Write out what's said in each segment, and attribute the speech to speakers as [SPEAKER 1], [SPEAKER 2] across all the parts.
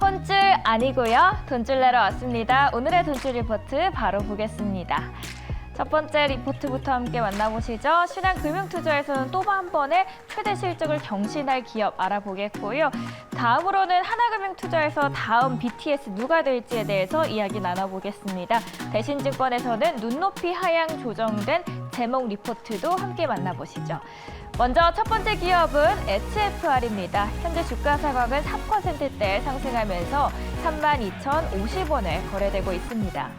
[SPEAKER 1] 혼줄 아니고요. 돈줄 내러 왔습니다. 오늘의 돈줄 리포트 바로 보겠습니다. 첫 번째 리포트부터 함께 만나보시죠. 신한금융투자에서는 또 한 번의 최대 실적을 경신할 기업 알아보겠고요. 다음으로는 하나금융투자에서 다음 BTS 누가 될지에 대해서 이야기 나눠보겠습니다. 대신증권에서는 눈높이 하향 조정된 제목 리포트도 함께 만나보시죠. 먼저 첫 번째 기업은 HFR입니다. 현재 주가 상황은 4%대 상승하면서 32,050원에 거래되고 있습니다.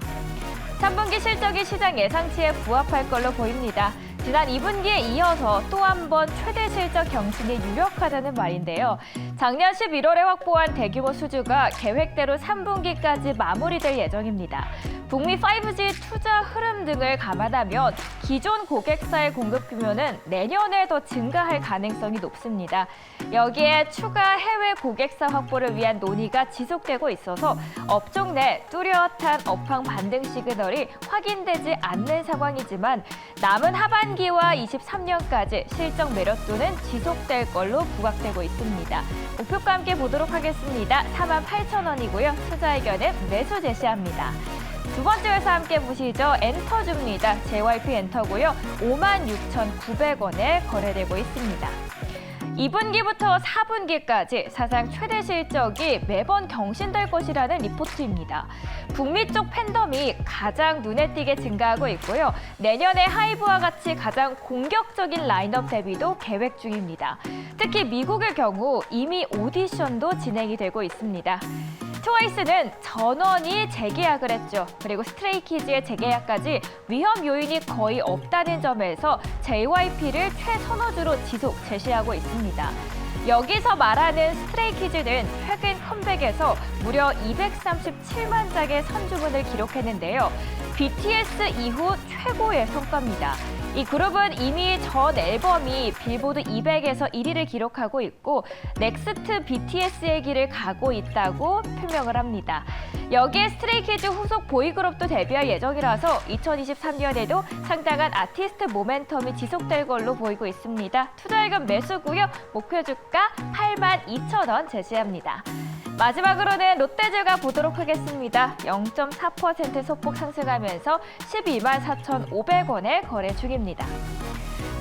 [SPEAKER 1] 3분기 실적이 시장 예상치에 부합할 걸로 보입니다. 지난 2분기에 이어서 또 한 번 최대 실적 경신이 유력하다는 말인데요. 작년 11월에 확보한 대규모 수주가 계획대로 3분기까지 마무리될 예정입니다. 북미 5G 투자 흐름 등을 감안하면 기존 고객사의 공급 규모는 내년에 더 증가할 가능성이 높습니다. 여기에 추가 해외 고객사 확보를 위한 논의가 지속되고 있어서 업종 내 뚜렷한 업황 반등 시그널이 확인되지 않는 상황이지만 남은 하반기와 23년까지 실적 매력도는 지속될 걸로 부각되고 있습니다. 목표가 함께 보도록 하겠습니다. 48,000원이고요. 투자 의견은 매수 제시합니다. 두 번째 회사 함께 보시죠. 엔터주입니다. JYP 엔터고요. 56,900원에 거래되고 있습니다. 2분기부터 4분기까지 사상 최대 실적이 매번 경신될 것이라는 리포트입니다. 북미 쪽 팬덤이 가장 눈에 띄게 증가하고 있고요. 내년에 하이브와 같이 가장 공격적인 라인업 데뷔도 계획 중입니다. 특히 미국의 경우 이미 오디션도 진행이 되고 있습니다. 트와이스는 전원이 재계약을 했죠. 그리고 스트레이키즈의 재계약까지 위험 요인이 거의 없다는 점에서 JYP를 최선호주로 지속 제시하고 있습니다. 여기서 말하는 스트레이키즈는 최근 컴백에서 무려 237만 장의 선주문을 기록했는데요. BTS 이후 최고의 성과입니다. 이 그룹은 이미 전 앨범이 빌보드 200에서 1위를 기록하고 있고 넥스트 BTS의 길을 가고 있다고 표명을 합니다. 여기에 스트레이키즈 후속 보이그룹도 데뷔할 예정이라서 2023년에도 상당한 아티스트 모멘텀이 지속될 걸로 보이고 있습니다. 투자의견 매수고요. 목표 주가 82,000원 제시합니다. 마지막으로는 롯데제과 보도록 하겠습니다. 0.4% 소폭 상승하면서 124,500원에 거래 중입니다.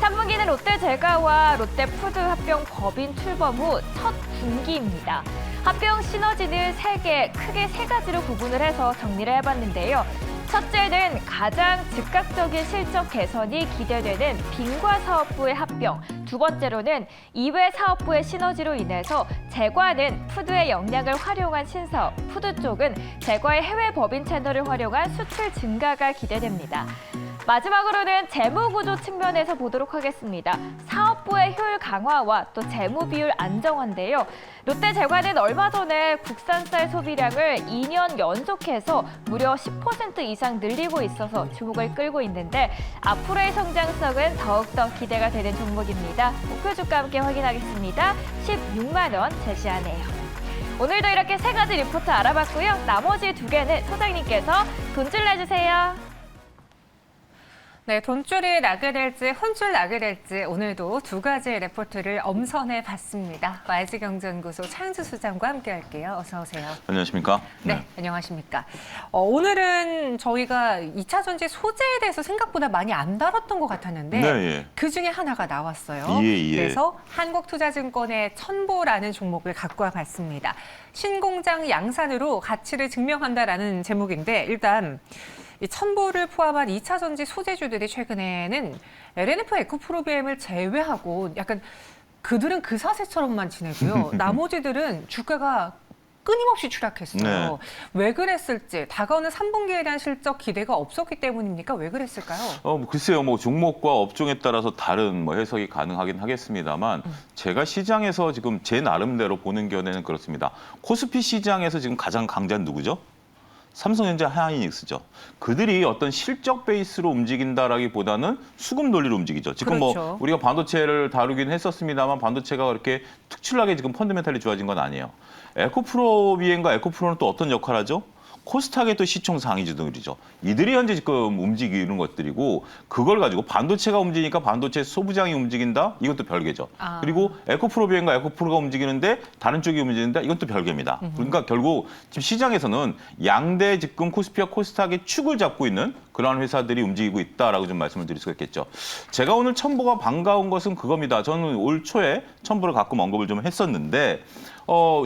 [SPEAKER 1] 3분기는 롯데제과와 롯데푸드 합병 법인 출범 후 첫 분기입니다. 합병 시너지는 크게 세 가지로 구분을 해서 정리를 해봤는데요. 첫째는 가장 즉각적인 실적 개선이 기대되는 빙과 사업부의 합병, 두 번째로는 이외 사업부의 시너지로 인해서 제과는 푸드의 역량을 활용한 신사업, 푸드 쪽은 제과의 해외 법인 채널을 활용한 수출 증가가 기대됩니다. 마지막으로는 재무구조 측면에서 보도록 하겠습니다. 사업부의 효율 강화와 또 재무 비율 안정화인데요. 롯데제과는 얼마 전에 국산쌀 소비량을 2년 연속해서 무려 10% 이상 늘리고 있어서 주목을 끌고 있는데 앞으로의 성장성은 더욱더 기대가 되는 종목입니다. 목표 주가 함께 확인하겠습니다. 16만 원 제시하네요. 오늘도 이렇게 세 가지 리포트 알아봤고요. 나머지 두 개는 소장님께서 돈줄 내주세요.
[SPEAKER 2] 네, 돈줄이 나게 될지 혼줄 나게 될지 오늘도 두 가지 레포트를 엄선해 봤습니다. YG경제연구소 차영주 소장과 함께 할게요. 어서 오세요.
[SPEAKER 3] 안녕하십니까?
[SPEAKER 2] 네, 안녕하십니까. 오늘은 저희가 2차 전지 소재에 대해서 생각보다 많이 안 다뤘던 것 같았는데
[SPEAKER 3] 네, 예.
[SPEAKER 2] 그중에 하나가 나왔어요.
[SPEAKER 3] 예.
[SPEAKER 2] 그래서 한국투자증권의 천보라는 종목을 갖고 와봤습니다. 신공장 양산으로 가치를 증명한다라는 제목인데 일단 이 천보를 포함한 2차 전지 소재주들이 최근에는 LNF 에코프로비엠을 제외하고 약간 그들은 그 사세처럼만 지내고요. 나머지들은 주가가 끊임없이 추락했어요.
[SPEAKER 3] 네.
[SPEAKER 2] 왜 그랬을지 다가오는 3분기에 대한 실적 기대가 없었기 때문입니까? 왜 그랬을까요?
[SPEAKER 3] 글쎄요, 종목과 업종에 따라서 다른 해석이 가능하긴 하겠습니다만 제가 시장에서 지금 제 나름대로 보는 견해는 그렇습니다. 코스피 시장에서 지금 가장 강자는 누구죠? 삼성전자, 하이닉스죠. 그들이 어떤 실적 베이스로 움직인다라기보다는 수급 논리로 움직이죠. 지금
[SPEAKER 2] 그렇죠.
[SPEAKER 3] 우리가 반도체를 다루긴 했었습니다만 반도체가 그렇게 특출나게 지금 펀더멘탈이 좋아진 건 아니에요. 에코프로비엠과 에코프로는 또 어떤 역할을 하죠? 코스닥의 또 시총 상위주들이죠. 이들이 현재 지금 움직이는 것들이고 그걸 가지고 반도체가 움직이니까 반도체 소부장이 움직인다? 이것도 별개죠. 그리고 에코프로비엔과 에코프로가 움직이는데 다른 쪽이 움직이는다? 이건 또 별개입니다. 그러니까 결국 지금 시장에서는 양대 지금 코스피와 코스닥의 축을 잡고 있는 그러한 회사들이 움직이고 있다라고 좀 말씀을 드릴 수가 있겠죠. 제가 오늘 첨보가 반가운 것은 그겁니다. 저는 올 초에 첨보를 가끔 언급을 좀 했었는데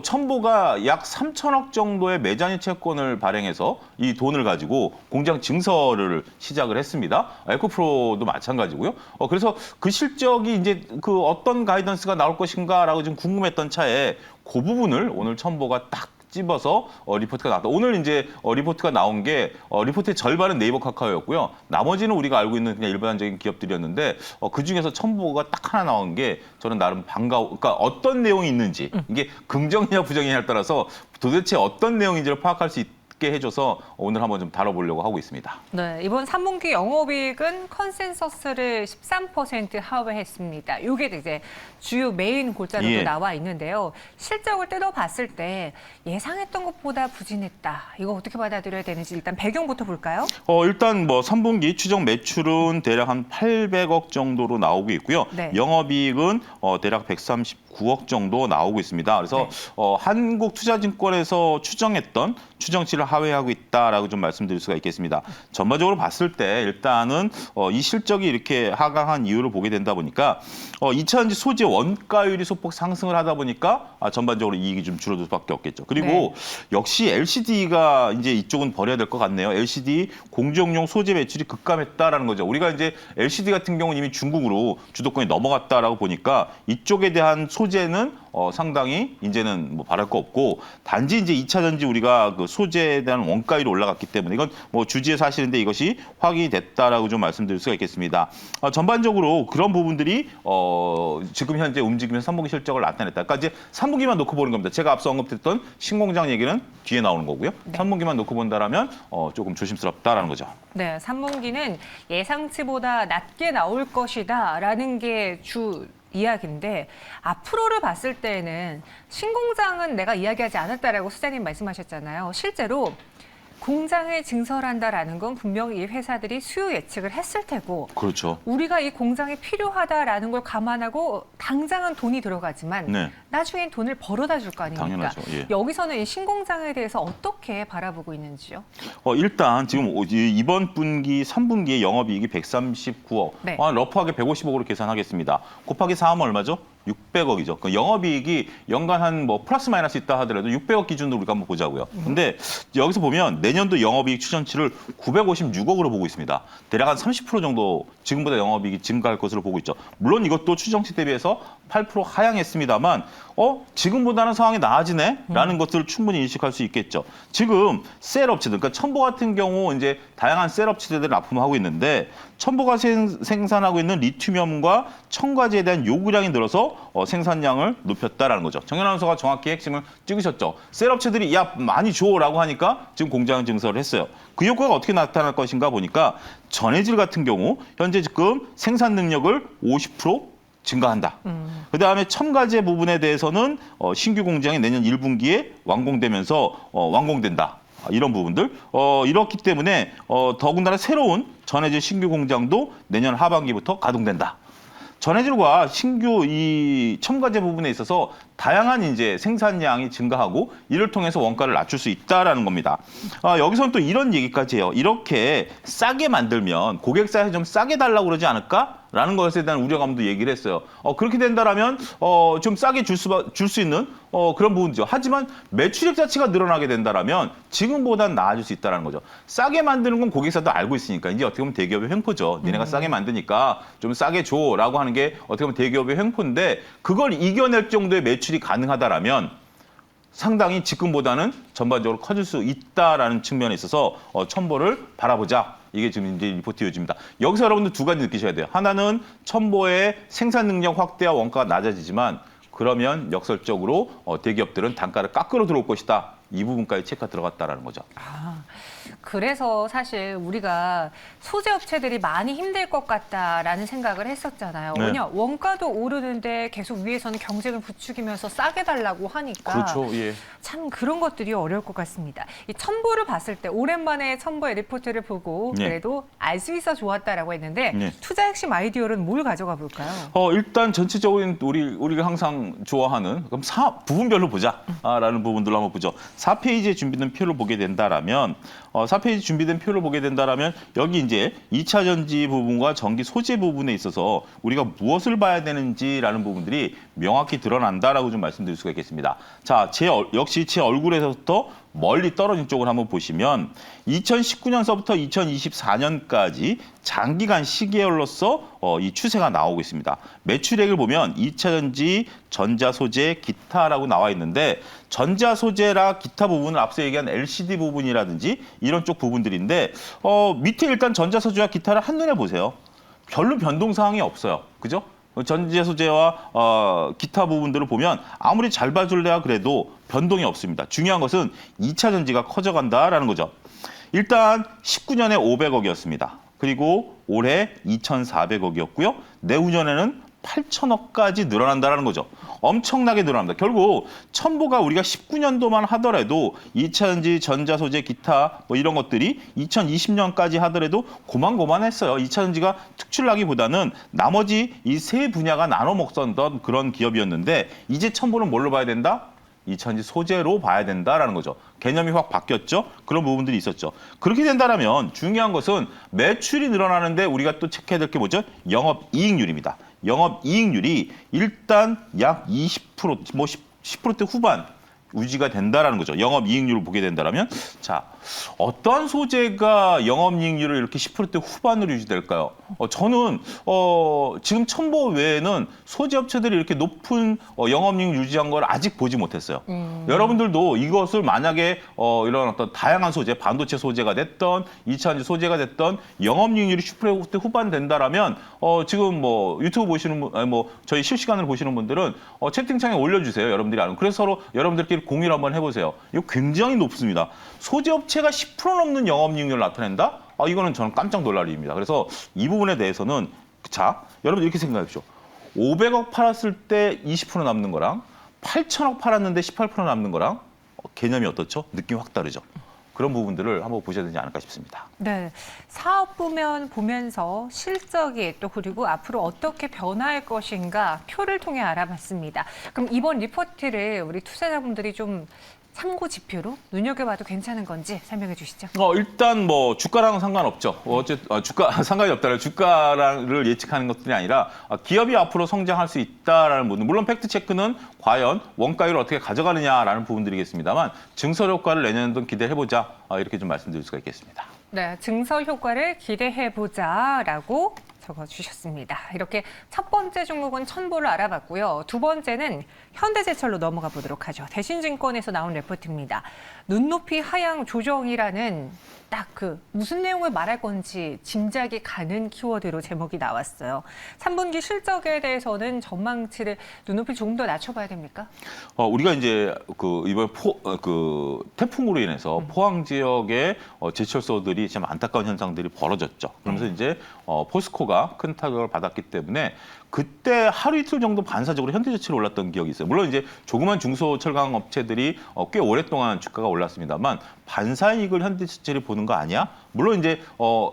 [SPEAKER 3] 첨보가 약 3천억 정도의 매장이 채권을 발행해서 이 돈을 가지고 공장 증설을 시작을 했습니다. 에코프로도 마찬가지고요. 그래서 그 실적이 이제 그 어떤 가이던스가 나올 것인가라고 좀 궁금했던 차에 그 부분을 오늘 첨보가 딱 집어서 리포트가 나왔다. 오늘 이제 리포트가 나온 게 리포트의 절반은 네이버 카카오였고요. 나머지는 우리가 알고 있는 그냥 일반적인 기업들이었는데 그 중에서 첨보가 딱 하나 나온 게 저는 나름 그러니까 어떤 내용이 있는지 이게 긍정이냐 부정이냐에 따라서 도대체 어떤 내용인지를 파악할 수 있게 해줘서 오늘 한번 좀 다뤄보려고 하고 있습니다.
[SPEAKER 2] 네, 이번 3분기 영업이익은 컨센서스를 13% 하회했습니다. 이게 이제 주요 메인 골자로
[SPEAKER 3] 예.
[SPEAKER 2] 나와 있는데요. 실적을 뜯어봤을 때 예상했던 것보다 부진했다. 이거 어떻게 받아들여야 되는지 일단 배경부터 볼까요?
[SPEAKER 3] 일단 뭐 3분기 추정 매출은 대략 한 800억 정도로 나오고 있고요.
[SPEAKER 2] 네.
[SPEAKER 3] 영업이익은 대략 139억 정도 나오고 있습니다. 그래서 한국투자증권에서 추정했던 추정치를 하회하고 있다라고 좀 말씀드릴 수가 있겠습니다. 전반적으로 봤을 때 일단은 이 실적이 이렇게 하강한 이유를 보게 된다 보니까 2차전지 소재 원가율이 소폭 상승을 하다 보니까 전반적으로 이익이 좀 줄어들 수밖에 없겠죠. 그리고 역시 LCD가 이제 이쪽은 버려야 될 것 같네요. LCD 공정용 소재 매출이 급감했다라는 거죠. 우리가 이제 LCD 같은 경우는 이미 중국으로 주도권이 넘어갔다라고 보니까 이쪽에 대한 소재는 상당히 이제는 뭐 바랄 거 없고 단지 이제 2차전지 우리가 그 소재에 대한 원가율이 올라갔기 때문에 이건 뭐 주지의 사실인데 이것이 확인이 됐다라고 좀 말씀드릴 수가 있겠습니다. 전반적으로 그런 부분들이 지금 현재 움직이면서 3분기 실적을 나타냈다. 그러니까 이제 3분기만 놓고 보는 겁니다. 제가 앞서 언급했던 신공장 얘기는 뒤에 나오는 거고요. 3분기만 놓고 본다라면 조금 조심스럽다라는 거죠.
[SPEAKER 2] 네, 3분기는 예상치보다 낮게 나올 것이다라는 게 주 이야기인데 앞으로를 봤을 때는 신공장은 내가 이야기하지 않았다라고 소장님 말씀하셨잖아요. 실제로 공장을 증설한다라는 건 분명히 이 회사들이 수요 예측을 했을 테고
[SPEAKER 3] 그렇죠.
[SPEAKER 2] 우리가 이 공장이 필요하다라는 걸 감안하고 당장은 돈이 들어가지만
[SPEAKER 3] 네.
[SPEAKER 2] 나중엔 돈을 벌어다 줄 거 아닙니까?
[SPEAKER 3] 당연하죠. 예.
[SPEAKER 2] 여기서는 이 신공장에 대해서 어떻게 바라보고 있는지요?
[SPEAKER 3] 일단 지금 이번 분기 3분기의 영업이익이 139억,
[SPEAKER 2] 네.
[SPEAKER 3] 러프하게 150억으로 계산하겠습니다. 곱하기 4하면 얼마죠? 600억이죠. 그 영업이익이 연간 한 뭐 플러스 마이너스 있다 하더라도 600억 기준으로 우리가 한번 보자고요. 근데 여기서 보면 내년도 영업이익 추정치를 956억으로 보고 있습니다. 대략 한 30% 정도 지금보다 영업이익이 증가할 것으로 보고 있죠. 물론 이것도 추정치 대비해서 8% 하향했습니다만 지금보다는 상황이 나아지네라는 것들을 충분히 인식할 수 있겠죠. 지금 셀 업체들, 그러니까 첨보 같은 경우 이제 다양한 셀 업체들을 납품하고 있는데 첨보가 생산하고 있는 리튬이온과 첨가제에 대한 요구량이 늘어서 생산량을 높였다라는 거죠. 정연 아나운서가 정확히 핵심을 찍으셨죠. 셀 업체들이 야 많이 줘라고 하니까 지금 공장 증설을 했어요. 그 효과가 어떻게 나타날 것인가 보니까 전해질 같은 경우 현재 지금 생산 능력을 50% 증가한다. 그다음에 첨가제 부분에 대해서는 신규 공장이 내년 1분기에 완공되면서 완공된다. 이런 부분들 이렇기 때문에 더군다나 새로운 전해질 신규 공장도 내년 하반기부터 가동된다. 전해질과 신규 이 첨가제 부분에 있어서 다양한 이제 생산량이 증가하고 이를 통해서 원가를 낮출 수 있다라는 겁니다. 여기서는 또 이런 얘기까지 해요. 이렇게 싸게 만들면 고객사에서 좀 싸게 달라고 그러지 않을까라는 것에 대한 우려감도 얘기를 했어요. 그렇게 된다라면 좀 싸게 줄 수 있는 그런 부분이죠. 하지만 매출액 자체가 늘어나게 된다라면 지금보다는 나아질 수 있다는 거죠. 싸게 만드는 건 고객사도 알고 있으니까 이제 어떻게 보면 대기업의 횡포죠. 니네가 싸게 만드니까 좀 싸게 줘라고 하는 게 어떻게 보면 대기업의 횡포인데 그걸 이겨낼 정도의 매출이 가능하다라면 상당히 지금보다는 전반적으로 커질 수 있다라는 측면에 있어서 첨보를 바라보자. 이게 지금 이제 리포트 요지입니다. 여기서 여러분들 두 가지 느끼셔야 돼요. 하나는 첨보의 생산 능력 확대와 원가가 낮아지지만 그러면 역설적으로 대기업들은 단가를 깎으러 들어올 것이다. 이 부분까지 체크가 들어갔다라는 거죠.
[SPEAKER 2] 그래서 사실 우리가 소재 업체들이 많이 힘들 것 같다라는 생각을 했었잖아요.
[SPEAKER 3] 네.
[SPEAKER 2] 왜냐 원가도 오르는데 계속 위에서는 경쟁을 부추기면서 싸게 달라고 하니까
[SPEAKER 3] 그렇죠. 예.
[SPEAKER 2] 참 그런 것들이 어려울 것 같습니다. 이 첨보를 봤을 때 오랜만에 첨보의 리포트를 보고
[SPEAKER 3] 네.
[SPEAKER 2] 그래도 알 수 있어 좋았다라고 했는데
[SPEAKER 3] 네.
[SPEAKER 2] 투자 핵심 아이디어는 뭘 가져가 볼까요?
[SPEAKER 3] 일단 전체적인 우리가 항상 좋아하는 그럼 부분별로 보자라는 부분들로 한번 보죠. 4페이지에 준비된 표를 보게 된다라면 4페이지 준비된 표를 보게 된다라면 여기 이제 2차 전지 부분과 전기 소재 부분에 있어서 우리가 무엇을 봐야 되는지라는 부분들이 명확히 드러난다라고 좀 말씀드릴 수가 있겠습니다. 자, 역시 제 얼굴에서부터 멀리 떨어진 쪽을 한번 보시면 2019년서부터 2024년까지 장기간 시계열로서 이 추세가 나오고 있습니다. 매출액을 보면 2차 전지, 전자 소재, 기타라고 나와 있는데 전자 소재라 기타 부분은 앞서 얘기한 LCD 부분이라든지 이런 쪽 부분들인데 밑에 일단 전자 소재와 기타를 한눈에 보세요. 별로 변동 사항이 없어요. 그죠? 전자 소재와 기타 부분들을 보면 아무리 잘 봐줄래야 그래도 변동이 없습니다. 중요한 것은 2차 전지가 커져간다라는 거죠. 일단 19년에 500억이었습니다. 그리고 올해 2,400억이었고요. 내후년에는 8천억까지 늘어난다는 거죠. 엄청나게 늘어납니다. 결국 첨보가 우리가 19년도만 하더라도 2차 전지, 전자 소재, 기타 뭐 이런 것들이 2020년까지 하더라도 고만고만했어요. 2차 전지가 특출나기보다는 나머지 이 세 분야가 나눠 먹었던 그런 기업이었는데 이제 첨보는 뭘로 봐야 된다? 2차 전지 소재로 봐야 된다라는 거죠. 개념이 확 바뀌었죠. 그런 부분들이 있었죠. 그렇게 된다면 중요한 것은 매출이 늘어나는데 우리가 또 체크해야 될 게 뭐죠? 영업이익률입니다. 영업이익률이 일단 약 20%, 뭐 10%대 후반 유지가 된다라는 거죠. 영업이익률을 보게 된다면 자, 어떠한 소재가 영업이익률을 이렇게 10%대 후반으로 유지될까요? 저는 지금 첨보 외에는 소재 업체들이 이렇게 높은 영업이익 유지한 걸 아직 보지 못했어요. 여러분들도 이것을 만약에 이런 어떤 다양한 소재, 반도체 소재가 됐던 2차 전지 소재가 됐던 영업이익률이 10%대 후반 된다라면 지금 뭐 유튜브 보시는 분, 아니 뭐 저희 실시간으로 보시는 분들은 채팅창에 올려주세요. 여러분들이 아는. 그래서 서로 여러분들끼리 공유를 한번 해보세요. 이거 굉장히 높습니다. 소재 업체가 10% 넘는 영업이익률을 나타낸다? 이거는 저는 깜짝 놀랄 일입니다. 그래서 이 부분에 대해서는 자, 여러분 이렇게 생각해 보십시오. 500억 팔았을 때 20% 남는 거랑 8천억 팔았는데 18% 남는 거랑 개념이 어떻죠? 느낌이 확 다르죠. 그런 부분들을 한번 보셔야 되지 않을까 싶습니다.
[SPEAKER 2] 네, 사업 보면서 실적이 또 그리고 앞으로 어떻게 변화할 것인가 표를 통해 알아봤습니다. 그럼 이번 리포트를 우리 투자자분들이 좀 참고 지표로 눈여겨봐도 괜찮은 건지 설명해 주시죠.
[SPEAKER 3] 일단 뭐 주가랑은 상관없죠. 어쨌든 주가 상관이 없다는 주가를 예측하는 것들이 아니라 기업이 앞으로 성장할 수 있다라는 부분. 물론 팩트 체크는 과연 원가율을 어떻게 가져가느냐라는 부분들이겠습니다만 증설 효과를 내년에도 기대해 보자 이렇게 좀 말씀드릴 수가 있겠습니다.
[SPEAKER 2] 네, 증설 효과를 기대해 보자라고 적어주셨습니다. 이렇게 첫 번째 종목은 첨보를 알아봤고요. 두 번째는 현대제철로 넘어가 보도록 하죠. 대신증권에서 나온 레포트입니다. 눈높이 하향 조정이라는 딱 그 무슨 내용을 말할 건지 짐작이 가는 키워드로 제목이 나왔어요. 3분기 실적에 대해서는 전망치를 눈높이 조금 더 낮춰봐야 됩니까?
[SPEAKER 3] 우리가 이제 이번 태풍으로 인해서 포항 지역의 제철소들이 참 안타까운 현상들이 벌어졌죠. 그러면서 이제 포스코가 큰 타격을 받았기 때문에 그때 하루 이틀 정도 반사적으로 현대제철이 올랐던 기억이 있어요. 물론 이제 조그만 중소철강 업체들이 꽤 오랫동안 주가가 올랐습니다만 반사이익을 현대제철이 보는 거 아니야? 물론 이제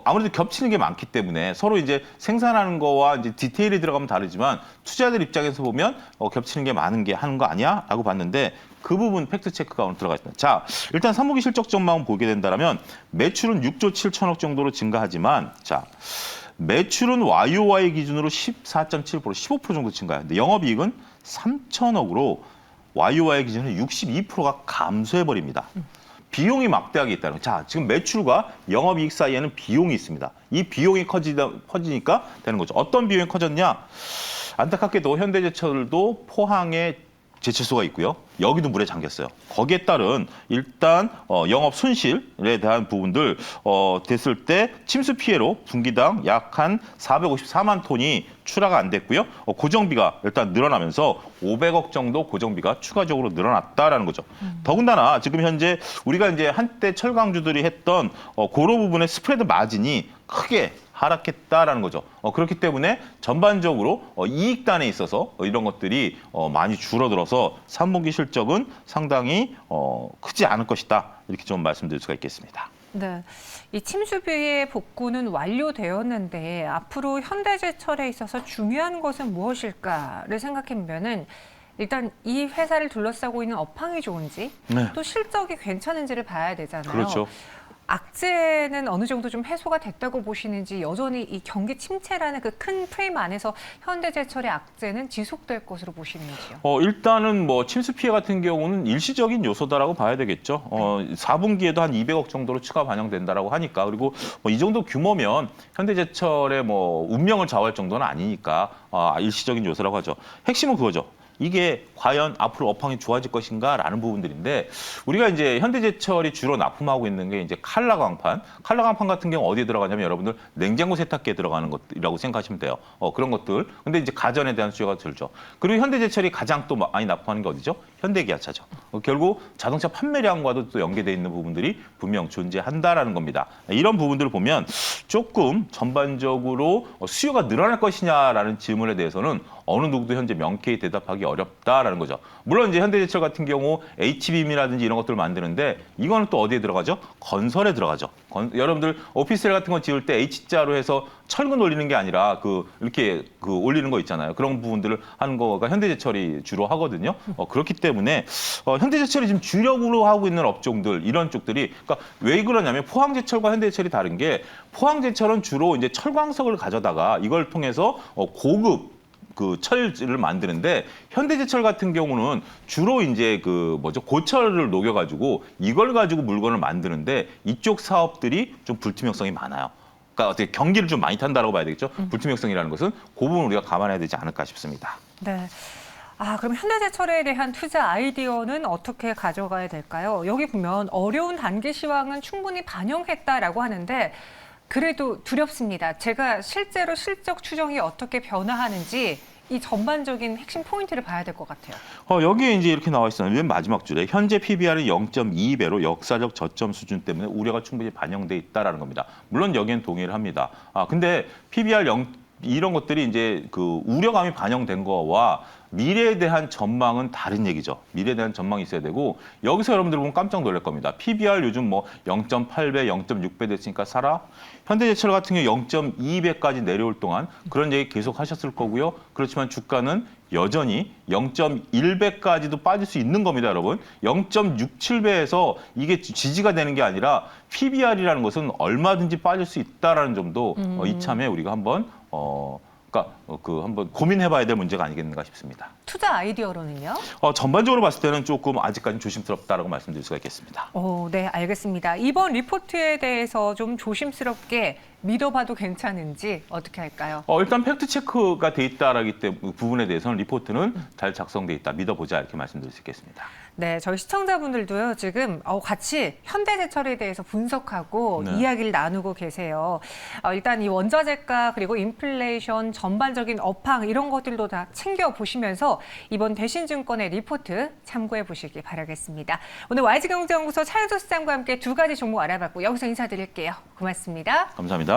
[SPEAKER 3] 아무래도 겹치는 게 많기 때문에 서로 이제 생산하는 거와 이제 디테일이 들어가면 다르지만 투자자들 입장에서 보면 겹치는 게 많은 게 하는 거 아니야? 라고 봤는데 그 부분 팩트 체크가 오늘 들어가 있습니다. 자, 일단 3분기 실적 전망 보게 된다면 매출은 6조 7천억 정도로 증가하지만 자, 매출은 YOY 기준으로 14.7%, 15% 정도 증가했는데 영업이익은 3천억으로 YOY 기준으로 62%가 감소해버립니다. 비용이 막대하게 있다는 거예요. 자, 지금 매출과 영업이익 사이에는 비용이 있습니다. 이 비용이 커지니까 되는 거죠. 어떤 비용이 커졌냐? 안타깝게도 현대제철도 포항에 제철소가 있고요. 여기도 물에 잠겼어요. 거기에 따른 일단 영업 손실에 대한 부분들 됐을 때 침수 피해로 분기당 약 한 454만 톤이 출하가 안 됐고요. 고정비가 일단 늘어나면서 500억 정도 고정비가 추가적으로 늘어났다라는 거죠. 더군다나 지금 현재 우리가 이제 한때 철강주들이 했던 그런 부분의 스프레드 마진이 크게 하락했다라는 거죠. 그렇기 때문에 전반적으로 이익단에 있어서 이런 것들이 많이 줄어들어서 3분기 실적은 상당히 크지 않을 것이다. 이렇게 좀 말씀드릴 수가 있겠습니다.
[SPEAKER 2] 네, 이 침수비의 복구는 완료되었는데 앞으로 현대제철에 있어서 중요한 것은 무엇일까를 생각해보면은 일단 이 회사를 둘러싸고 있는 업황이 좋은지
[SPEAKER 3] 네.
[SPEAKER 2] 또 실적이 괜찮은지를 봐야 되잖아요.
[SPEAKER 3] 그렇죠.
[SPEAKER 2] 악재는 어느 정도 좀 해소가 됐다고 보시는지 여전히 이 경기 침체라는 그 큰 프레임 안에서 현대제철의 악재는 지속될 것으로 보시는지요?
[SPEAKER 3] 일단은 뭐 침수 피해 같은 경우는 일시적인 요소다라고 봐야 되겠죠. 4분기에도 한 200억 정도로 추가 반영된다라고 하니까 그리고 이 정도 규모면 현대제철의 뭐 운명을 좌우할 정도는 아니니까 일시적인 요소라고 하죠. 핵심은 그거죠. 이게 과연 앞으로 업황이 좋아질 것인가라는 부분들인데 우리가 이제 현대제철이 주로 납품하고 있는 게 이제 칼라광판 같은 경우 어디에 들어가냐면 여러분들 냉장고 세탁기에 들어가는 것이라고 생각하시면 돼요. 그런 것들. 근데 이제 가전에 대한 수요가 들죠. 그리고 현대제철이 가장 또 많이 납품하는 게 어디죠? 현대기아차죠. 결국 자동차 판매량과도 또 연계돼 있는 부분들이 분명 존재한다라는 겁니다. 이런 부분들을 보면 조금 전반적으로 수요가 늘어날 것이냐라는 질문에 대해서는 어느 누구도 현재 명쾌히 대답하기 어렵다라는 거죠. 물론 이제 현대제철 같은 경우 H빔이라든지 이런 것들을 만드는데 이거는 또 어디에 들어가죠? 건설에 들어가죠. 여러분들 오피스텔 같은 거 지을 때 H자로 해서 철근 올리는 게 아니라 이렇게 올리는 거 있잖아요. 그런 부분들을 하는 거가 현대제철이 주로 하거든요. 그렇기 때문에 현대제철이 지금 주력으로 하고 있는 업종들 이런 쪽들이 그러니까 왜 그러냐면 포항제철과 현대제철이 다른 게 포항제철은 주로 이제 철광석을 가져다가 이걸 통해서 고급 철을 만드는데 현대제철 같은 경우는 주로 이제 고철을 녹여가지고 이걸 가지고 물건을 만드는데 이쪽 사업들이 좀 불투명성이 많아요. 그러니까 어떻게 경기를 좀 많이 탄다라고 봐야 되겠죠. 불투명성이라는 것은 그 부분 우리가 감안해야 되지 않을까 싶습니다.
[SPEAKER 2] 네. 그럼 현대제철에 대한 투자 아이디어는 어떻게 가져가야 될까요? 여기 보면 어려운 단기 시황은 충분히 반영했다라고 하는데 그래도 두렵습니다. 제가 실제로 실적 추정이 어떻게 변화하는지 이 전반적인 핵심 포인트를 봐야 될 것 같아요.
[SPEAKER 3] 여기에 이제 이렇게 나와 있어요. 맨 마지막 줄에 현재 PBR은 0.2배로 역사적 저점 수준 때문에 우려가 충분히 반영돼 있다라는 겁니다. 물론 여기엔 동의를 합니다. 근데 PBR 이런 것들이 이제 우려감이 반영된 거와 미래에 대한 전망은 다른 얘기죠. 미래에 대한 전망이 있어야 되고 여기서 여러분들 보면 깜짝 놀랄 겁니다. PBR 요즘 뭐 0.8배, 0.6배 됐으니까 사라. 현대제철 같은 경우 0.2배까지 내려올 동안 그런 얘기 계속 하셨을 거고요. 그렇지만 주가는 여전히 0.1배까지도 빠질 수 있는 겁니다, 여러분. 0.67배에서 이게 지지가 되는 게 아니라 PBR이라는 것은 얼마든지 빠질 수 있다라는 점도 이참에 우리가 한번 한번 고민해봐야 될 문제가 아니겠는가 싶습니다.
[SPEAKER 2] 투자 아이디어로는요?
[SPEAKER 3] 전반적으로 봤을 때는 조금 아직까지 조심스럽다라고 말씀드릴 수가 있겠습니다.
[SPEAKER 2] 네, 알겠습니다. 이번 리포트에 대해서 좀 조심스럽게 믿어봐도 괜찮은지 어떻게 할까요?
[SPEAKER 3] 일단 팩트 체크가 돼 있다라기 때문에 부분에 대해서는 리포트는 잘 작성돼 있다. 믿어보자 이렇게 말씀드릴 수 있겠습니다.
[SPEAKER 2] 네, 저희 시청자분들도요, 지금 같이 현대제철에 대해서 분석하고
[SPEAKER 3] 네.
[SPEAKER 2] 이야기를 나누고 계세요. 일단 이 원자재가 그리고 인플레이션 전반적인 업황 이런 것들도 다 챙겨보시면서 이번 대신증권의 리포트 참고해 보시길 바라겠습니다. 오늘 YG경제연구소 차윤수 수장과 함께 두 가지 종목 알아봤고 여기서 인사드릴게요. 고맙습니다.
[SPEAKER 3] 감사합니다.